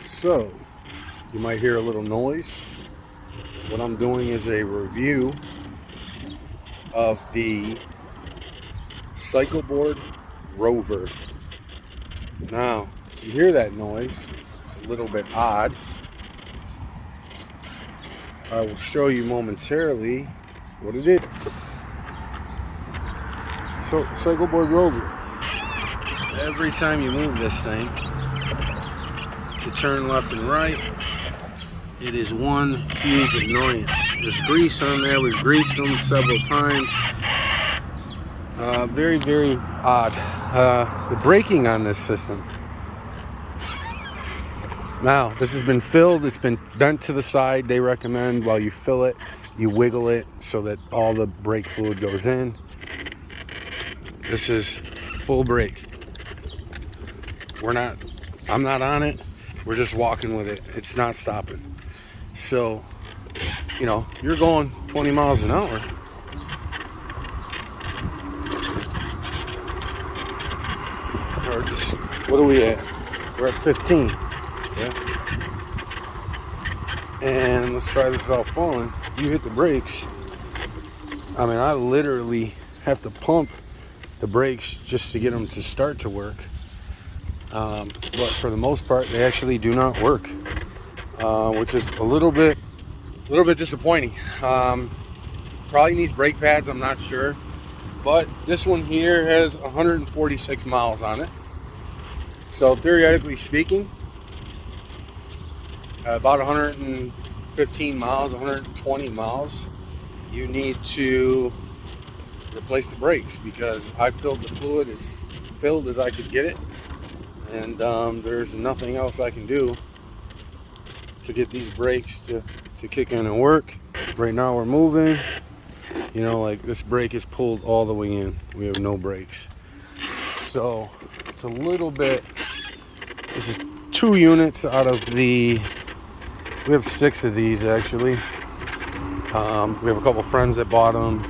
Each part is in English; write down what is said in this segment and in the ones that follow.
So, you might hear a little noise. What I'm doing is a review of the Cycleboard Rover. Now, you hear that noise, it's a little bit odd. I will show you momentarily what it is. So, Cycleboard Rover. Every time you move this thing, to turn left and right, it is one huge annoyance. There's grease on there. We've greased them several times. Very, very odd. The braking on this system. Now, this has been filled. It's been bent to the side. They recommend while you fill it, you wiggle it so that all the brake fluid goes in. This is full brake. I'm not on it. We're just walking with it. It's not stopping. So, you're going 20 miles an hour. Or just, what are we at? We're at 15. Yeah. And let's try this without falling. You hit the brakes. I mean, I literally have to pump the brakes just to get them to start to work. But for the most part, they actually do not work, which is a little bit disappointing. Probably needs brake pads, I'm not sure. But this one here has 146 miles on it. So theoretically speaking, about 115 miles, 120 miles, you need to replace the brakes because I filled the fluid as filled as I could get it. And there's nothing else I can do to get these brakes to kick in and work. Right now we're moving. Like this brake is pulled all the way in. We have no brakes. So it's a little bit, this is 2 units out of we have 6 of these actually. We have a couple friends that bought them.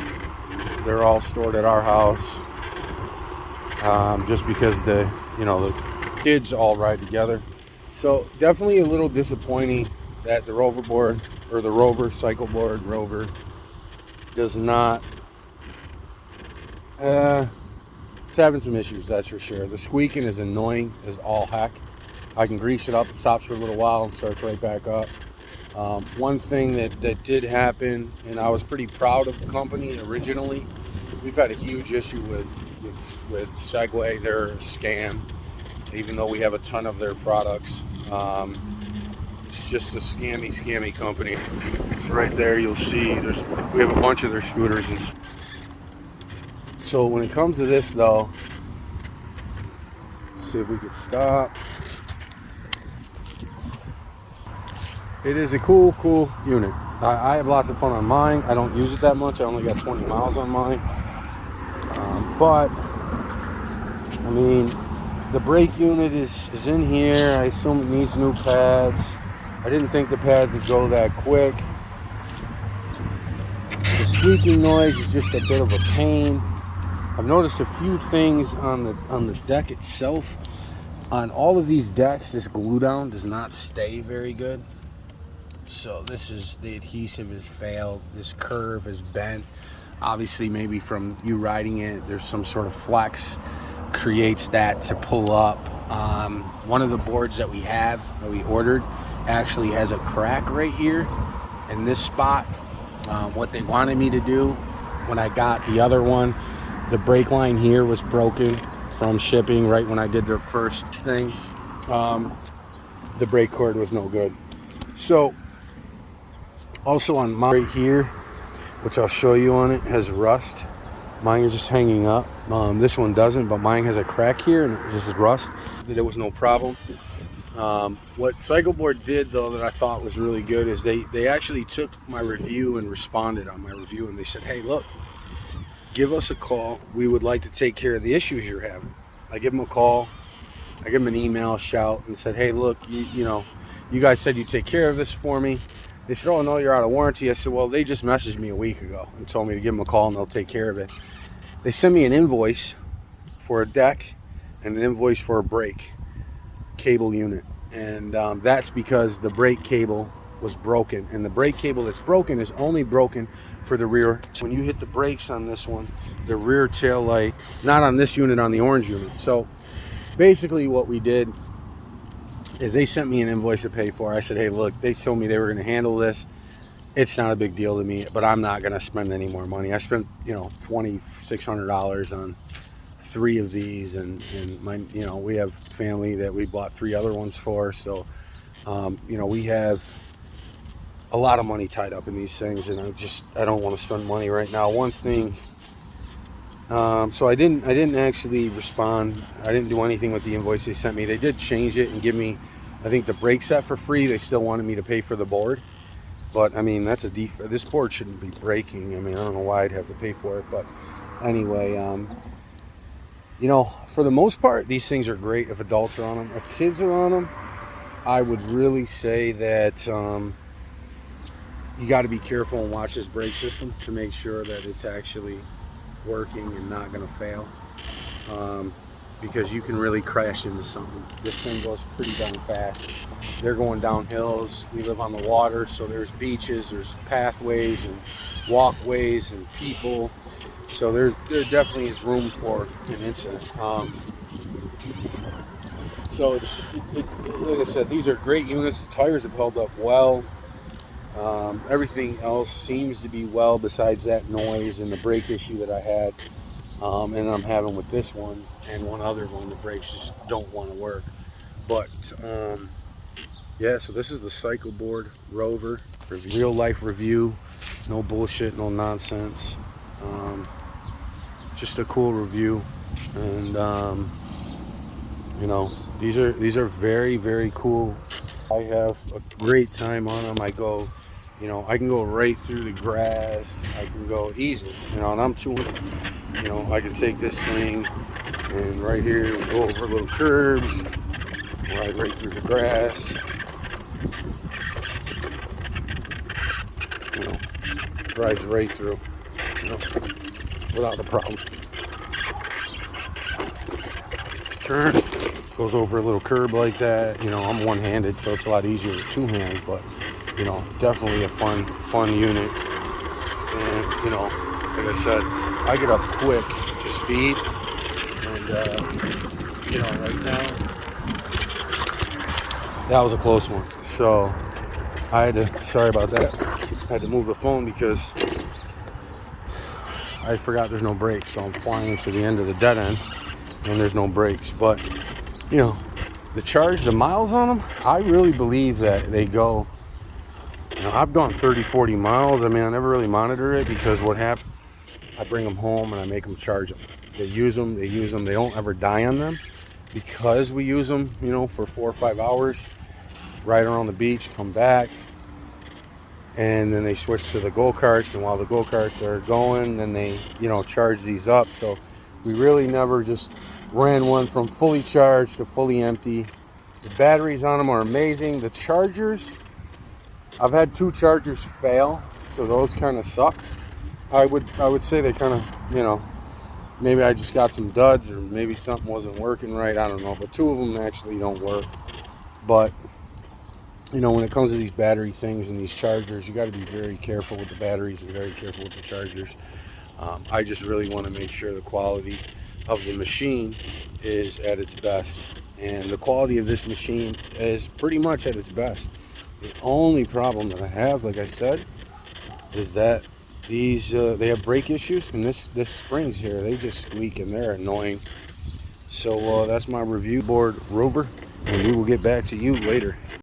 They're all stored at our house. Just because the kids all ride together. So definitely a little disappointing that the Rover Cycleboard Rover does not, it's having some issues, that's for sure. The squeaking is annoying as all heck. I can grease it up, it stops for a little while and starts right back up. One thing that did happen, and I was pretty proud of the company originally, we've had a huge issue with Segway. They're a scam. Even though we have a ton of their products, it's just a scammy company. So right there you'll see we have a bunch of their scooters. So when it comes to this though, let's see if we can stop. It is a cool unit. I have lots of fun on mine. I don't use it that much. I only got 20 miles on mine. But I mean, the brake unit is in here. I assume it needs new pads. I didn't think the pads would go that quick. The squeaking noise is just a bit of a pain. I've noticed a few things on the deck itself. On all of these decks, this glue down does not stay very good. So the adhesive has failed. This curve is bent. Obviously, maybe from you riding it, there's some sort of flex creates that to pull up. One of the boards that we ordered actually has a crack right here in this spot. What they wanted me to do when I got the other one, the brake line here was broken from shipping right when I did the first thing. The brake cord was no good. So also on mine right here, which I'll show you on it, has rust. Mine is just hanging up. This one doesn't, but mine has a crack here and it just is rust. There was no problem. What Cycleboard did though that I thought was really good is they actually took my review and responded on my review, and they said, hey, look, give us a call. We would like to take care of the issues you're having. I give them a call. I give them an email, shout, and said, hey, look, you guys said you'd take care of this for me. They said, oh, no, you're out of warranty. I said, well, they just messaged me a week ago and told me to give them a call and they'll take care of it. They sent me an invoice for a deck and an invoice for a brake cable unit. And that's because the brake cable was broken, and the brake cable that's broken is only broken for the rear. When you hit the brakes on this one, the rear tail light, not on this unit, on the orange unit. So basically what we did is they sent me an invoice to pay for. I said, hey, look, they told me they were going to handle this. It's not a big deal to me, but I'm not going to spend any more money. I spent, $2,600 on 3 of these, and my, we have family that we bought 3 other ones for. So, we have a lot of money tied up in these things, and I don't want to spend money right now. One thing, so I didn't actually respond. I didn't do anything with the invoice they sent me. They did change it and give me, I think, the brake set for free. They still wanted me to pay for the board, but I mean, that's this board shouldn't be breaking. I mean, I don't know why I'd have to pay for it, but anyway, for the most part, these things are great if adults are on them. If kids are on them, I would really say that you got to be careful and watch this brake system to make sure that it's actually working and not going to fail, because you can really crash into something. This thing goes pretty darn fast. They're going down hills. We live on the water, so there's beaches, there's pathways and walkways and people. So there definitely is room for an incident. So like I said, these are great units. The tires have held up well. Everything else seems to be well besides that noise and the brake issue that I had, and I'm having with this one and one other one. The brakes just don't want to work. But yeah, so this is the Cycleboard Rover real life review. No bullshit, no nonsense. Just a cool review, and these are very, very cool. I have a great time on them. I can go right through the grass. I can go easily, and I'm 200. I can take this thing and right here go over little curbs, ride right through the grass. Rides right through, without a problem. Turn, goes over a little curb like that. I'm one-handed, so it's a lot easier with 2 hands, but definitely a fun unit. And like I said, I get up quick to speed, and right now that was a close one. So sorry about that. I had to move the phone because I forgot there's no brakes, so I'm flying to the end of the dead end and there's no brakes. But the miles on them, I really believe that they go, I've gone 30-40 miles. I mean, I never really monitor it, because what happened, I bring them home and I make them charge them. They use them. They don't ever die on them, because we use them for 4 or 5 hours, ride around the beach, come back, and then they switch to the go-karts, and while the go-karts are going, then they charge these up. So we really never just ran one from fully charged to fully empty. The batteries on them are amazing. The chargers, I've had 2 chargers fail, so those kind of suck. I would say they kind of, maybe I just got some duds, or maybe something wasn't working right, I don't know, but 2 of them actually don't work. But when it comes to these battery things and these chargers, you got to be very careful with the batteries and very careful with the chargers. I just really want to make sure the quality of the machine is at its best, and the quality of this machine is pretty much at its best. The only problem that I have, like I said, is that these they have brake issues, and this springs here, they just squeak and they're annoying. So that's my review board Rover, and we will get back to you later.